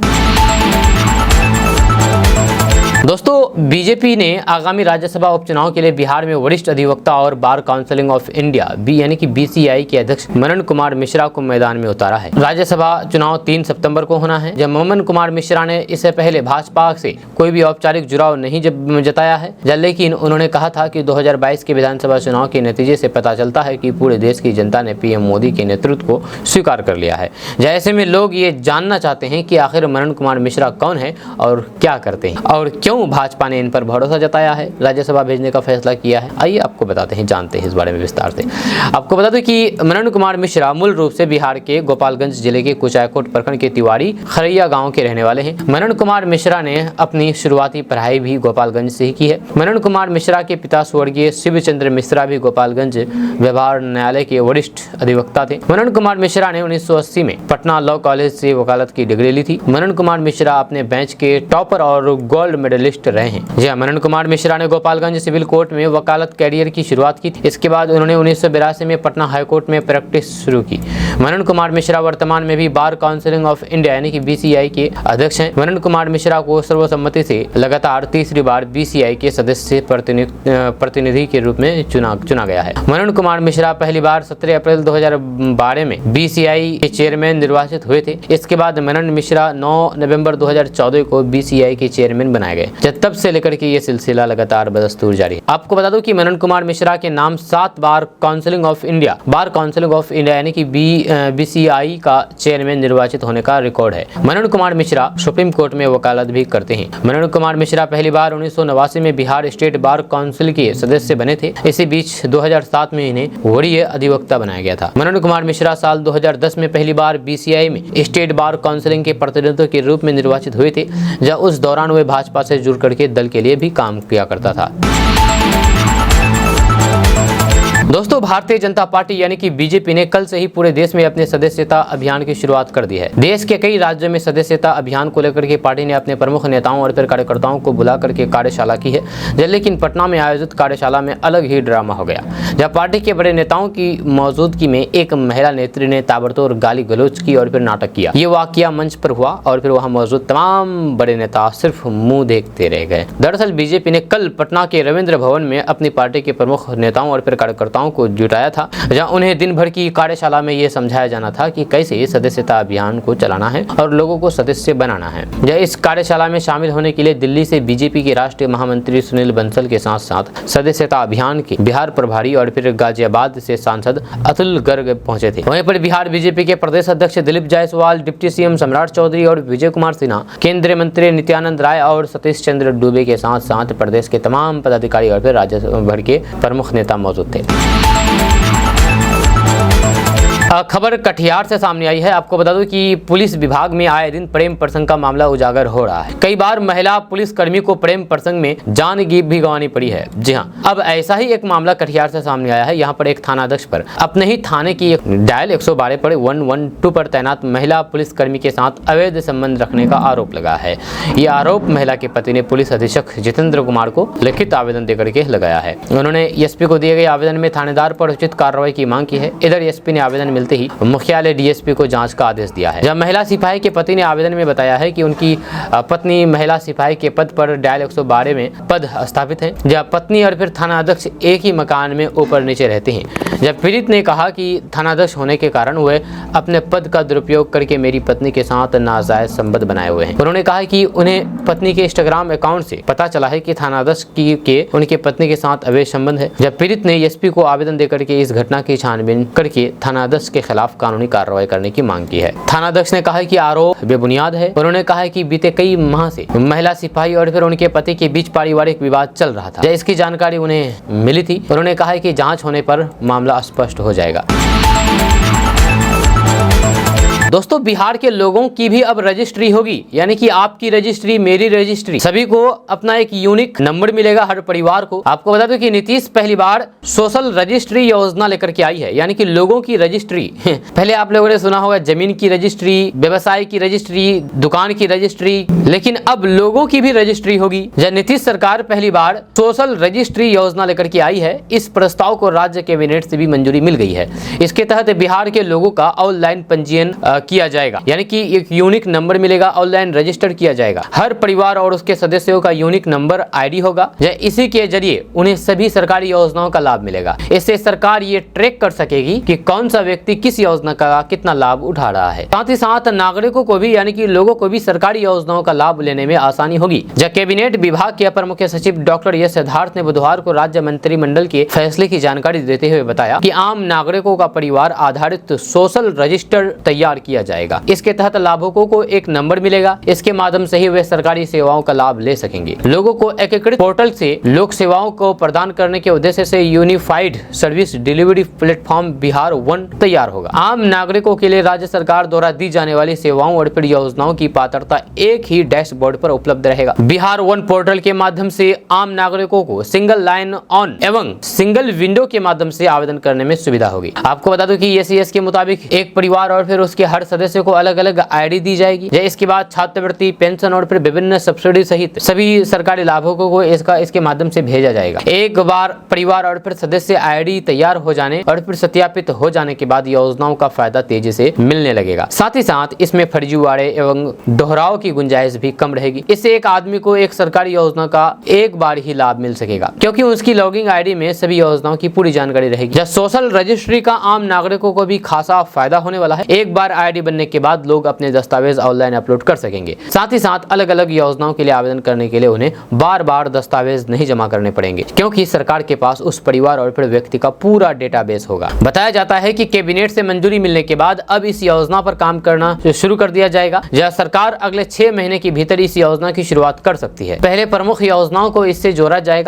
[SPEAKER 1] दोस्तों, बीजेपी ने आगामी राज्यसभा उपचुनाव के लिए बिहार में वरिष्ठ अधिवक्ता और बार काउंसिल ऑफ इंडिया यानी कि BCI के अध्यक्ष मनन कुमार मिश्रा को मैदान में उतारा है। राज्यसभा चुनाव 3 सितंबर को होना है। जब मनन कुमार मिश्रा ने इससे पहले भाजपा से कोई भी औपचारिक जुड़ाव नहीं जताया है, लेकिन उन्होंने कहा था कि 2022 के विधानसभा चुनाव के नतीजे से पता चलता है कि पूरे देश की जनता ने PM मोदी के नेतृत्व को स्वीकार कर लिया है। ऐसे में लोग ये जानना चाहते हैं कि आखिर मनन कुमार मिश्रा कौन है और क्या करते हैं और क्यों भाजपा ने इन पर भरोसा जताया है, राज्यसभा भेजने का फैसला किया है। आइए आपको बताते हैं, जानते हैं इस बारे में विस्तार से। आपको बता दें कि मनन कुमार मिश्रा मूल रूप से बिहार के गोपालगंज जिले के कुचायकोट प्रखंड के तिवारी खरैया गांव के रहने वाले हैं। मनन कुमार मिश्रा ने अपनी शुरुआती पढ़ाई भी गोपालगंज से ही की है। मनन कुमार मिश्रा के पिता स्वर्गीय शिवचंद्र मिश्रा भी गोपालगंज व्यवहार न्यायालय के वरिष्ठ अधिवक्ता थे। मनन कुमार मिश्रा ने 1980 में पटना लॉ कॉलेज से वकालत की डिग्री ली थी। मनन कुमार मिश्रा अपने बैच के टॉपर और गोल्ड मेडलिस्ट रहे हैं। जी मनन कुमार मिश्रा ने गोपालगंज सिविल कोर्ट में वकालत कैरियर की शुरुआत की थी। इसके बाद उन्होंने 1982 में पटना हाईकोर्ट में प्रैक्टिस शुरू की। मनन कुमार मिश्रा वर्तमान में भी बार काउंसिल ऑफ इंडिया यानी कि BCI के अध्यक्ष हैं। मनन कुमार मिश्रा को सर्वसम्मति से लगातार तीसरी बार BCI के सदस्य प्रतिनिधि के रूप में चुना गया है। मनन कुमार मिश्रा पहली बार 17 अप्रैल 2012 में BCI के चेयरमैन निर्वाचित हुए थे। इसके बाद मनन मिश्रा 9 नवंबर 2014 को BCI के चेयरमैन बनाए गए। तब से लेकर के ये सिलसिला लगातार बदस्तूर जारी है। आपको बता दूं कि मनन कुमार मिश्रा के नाम 7 बार काउंसिल ऑफ इंडिया यानी कि BCI का चेयरमैन निर्वाचित होने का रिकॉर्ड है। मनन कुमार मिश्रा सुप्रीम कोर्ट में वकालत भी करते हैं। मनन कुमार मिश्रा पहली बार 1989 में बिहार स्टेट बार काउंसिल के सदस्य बने थे। इसी बीच 2007 में इन्हें वरीय अधिवक्ता बनाया गया था। मनन कुमार मिश्रा साल 2010 में पहली बार BCI में स्टेट बार काउंसिल के प्रतिनिधित्व के रूप में निर्वाचित हुए थे, जब उस दौरान वे भाजपा से जुड़ करके दल के लिए भी काम किया करता था। दोस्तों, भारतीय जनता पार्टी यानी कि BJP ने कल से ही पूरे देश में अपने सदस्यता अभियान की शुरुआत कर दी है। देश के कई राज्यों में सदस्यता अभियान को लेकर के पार्टी ने अपने प्रमुख नेताओं और फिर कार्यकर्ताओं को बुला करके कार्यशाला की है। लेकिन पटना में आयोजित कार्यशाला में अलग ही ड्रामा हो गया, जब पार्टी के बड़े नेताओं की मौजूदगी में एक महिला नेत्री ने ताबड़तोड़ गाली गलौज की और फिर नाटक किया। ये वाकया मंच पर हुआ और फिर वहाँ मौजूद तमाम बड़े नेता सिर्फ मुँह देखते रह गए। दरअसल BJP ने कल पटना के रविंद्र भवन में अपनी पार्टी के प्रमुख नेताओं और फिर कार्यकर्ताओं को जुटाया था, जहां उन्हें दिन भर की कार्यशाला में यह समझाया जाना था कि कैसे सदस्यता अभियान को चलाना है और लोगों को सदस्य बनाना है। इस कार्यशाला में शामिल होने के लिए दिल्ली से BJP के राष्ट्रीय महामंत्री सुनील बंसल के साथ साथ सदस्यता अभियान के बिहार प्रभारी और फिर गाजियाबाद से सांसद अतुल गर्ग पहुंचे थे। वहीं पर बिहार BJP के प्रदेश अध्यक्ष दिलीप जायसवाल, डिप्टी CM सम्राट चौधरी और विजय कुमार सिन्हा, केंद्रीय मंत्री नित्यानंद राय और सतीश चंद्र डूबे के साथ साथ प्रदेश के तमाम पदाधिकारी और फिर राज्य भर के प्रमुख नेता मौजूद थे। खबर कटिहार से सामने आई है। आपको बता दूं कि पुलिस विभाग में आए दिन प्रेम प्रसंग का मामला उजागर हो रहा है। कई बार महिला पुलिस कर्मी को प्रेम प्रसंग में जान भी गंवानी पड़ी है। जी हां, अब ऐसा ही एक मामला कटिहार से सामने आया है। यहां पर एक थानाध्यक्ष पर अपने ही थाने की डायल 112 पर 112 पर तैनात महिला पुलिस कर्मी के साथ अवैध संबंध रखने का आरोप लगा है। यह आरोप महिला के पति ने पुलिस अधीक्षक जितेंद्र कुमार को लिखित आवेदन देकर के लगाया है। उन्होंने SP को दिए गए आवेदन में थानेदार पर उचित कार्रवाई की मांग की है। इधर SP ने आवेदन मिलते ही मुख्यालय डीएसपी को जांच का आदेश दिया है। जब महिला सिपाही के पति ने आवेदन में बताया है कि उनकी पत्नी महिला सिपाही के पद पर डायल 112 में पद स्थापित है, जब पत्नी और फिर थानाध्यक्ष एक ही मकान में ऊपर नीचे रहते हैं। जब पीड़ित ने कहा कि थानाध्यक्ष होने के कारण वह अपने पद का दुरुपयोग करके मेरी पत्नी के साथ नाजायज संबंध बनाए हुए हैं। उन्होंने कहा कि उन्हें पत्नी के इंस्टाग्राम अकाउंट से पता चला है कि थानाध्यक्ष के उनके पत्नी के साथ अवैध संबंध है। जब पीड़ित ने एसपी को आवेदन देकर के इस घटना की छानबीन करके थानाध्यक्ष के खिलाफ कानूनी कार्रवाई करने की मांग की है। थानाध्यक्ष ने कहा कि आरोप बेबुनियाद है। उन्होंने कहा कि बीते कई माह से महिला सिपाही और फिर उनके पति के बीच पारिवारिक विवाद चल रहा था। इसकी जानकारी उन्हें मिली थी। उन्होंने कहा कि जांच होने पर मामला स्पष्ट हो जाएगा। दोस्तों, बिहार के लोगों की भी अब रजिस्ट्री होगी, यानी कि आपकी रजिस्ट्री, मेरी रजिस्ट्री, सभी को अपना एक यूनिक नंबर मिलेगा हर परिवार को। आपको बता दूं कि नीतीश पहली बार सोशल रजिस्ट्री योजना लेकर के आई है, यानी कि लोगों की रजिस्ट्री। पहले आप लोगों ने सुना होगा जमीन की रजिस्ट्री, व्यवसाय की रजिस्ट्री, दुकान की रजिस्ट्री, लेकिन अब लोगों की भी रजिस्ट्री होगी। जब नीतीश सरकार पहली बार सोशल रजिस्ट्री योजना लेकर के आई है, इस प्रस्ताव को राज्य कैबिनेट से भी मंजूरी मिल गई है। इसके तहत बिहार के लोगों का ऑनलाइन पंजीयन किया जाएगा, यानी कि एक यूनिक नंबर मिलेगा, ऑनलाइन रजिस्टर किया जाएगा। हर परिवार और उसके सदस्यों का यूनिक नंबर आईडी होगा। इसी के जरिए उन्हें सभी सरकारी योजनाओं का लाभ मिलेगा। इससे सरकार ये ट्रैक कर सकेगी कि कौन सा व्यक्ति किस योजना का कितना लाभ उठा रहा है। साथ ही साथ नागरिकों को भी, यानी कि लोगों को भी सरकारी योजनाओं का लाभ लेने में आसानी होगी। जब कैबिनेट विभाग के अपर मुख्य सचिव डॉक्टर एस सिद्धार्थ ने बुधवार को राज्य मंत्रिमंडल के फैसले की जानकारी देते हुए बताया कि आम नागरिकों का परिवार आधारित सोशल रजिस्टर तैयार किया जाएगा। इसके तहत लाभुकों को एक नंबर मिलेगा। इसके माध्यम से ही वे सरकारी सेवाओं का लाभ ले सकेंगे। लोगों को एकीकृत पोर्टल से लोक सेवाओं को प्रदान करने के उद्देश्य से unified service delivery platform Bihar one तैयार होगा। आम नागरिकों के लिए राज्य सरकार द्वारा दी जाने वाली सेवाओं और फिर योजनाओं की पात्रता एक ही डैशबोर्ड पर उपलब्ध रहेगा। बिहार वन पोर्टल के माध्यम से आम नागरिकों को सिंगल लाइन ऑन एवं सिंगल विंडो के माध्यम से आवेदन करने में सुविधा होगी। आपको बता दूं कि एसईएस के मुताबिक एक परिवार और फिर उसके हर सदस्य को अलग अलग आईडी दी जाएगी। इसके बाद छात्रवृत्ति, पेंशन और फिर विभिन्न सब्सिडी सहित सभी सरकारी लाभुकों को इसके माध्यम से भेजा जाएगा। एक बार परिवार और फिर सदस्य आईडी तैयार हो जाने और फिर सत्यापित हो जाने के बाद योजनाओं का फायदा तेजी से मिलने लगेगा। साथ ही साथ इसमें फर्जीवाड़े एवं दोहराव की गुंजाइश भी कम रहेगी। इससे एक आदमी को एक सरकारी योजना का एक बार ही लाभ मिल सकेगा, क्योंकि उसकी लॉगिंग आईडी में सभी योजनाओं की पूरी जानकारी रहेगी। सोशल रजिस्ट्री का आम नागरिकों को भी खासा फायदा होने वाला है। एक बार आईडी बनने के बाद लोग अपने दस्तावेज ऑनलाइन अपलोड कर सकेंगे। साथ ही साथ अलग अलग योजनाओं के लिए आवेदन करने के लिए उन्हें बार बार दस्तावेज नहीं जमा करने पड़ेंगे, क्योंकि सरकार के पास उस परिवार और फिर व्यक्ति का पूरा डेटाबेस होगा। बताया जाता है कि कैबिनेट से मंजूरी मिलने के बाद अब इस योजना पर काम करना शुरू कर दिया जाएगा। यह सरकार अगले 6 महीने के भीतर इस योजना की शुरुआत कर सकती है। पहले प्रमुख योजनाओं को इससे जोड़ा जाएगा।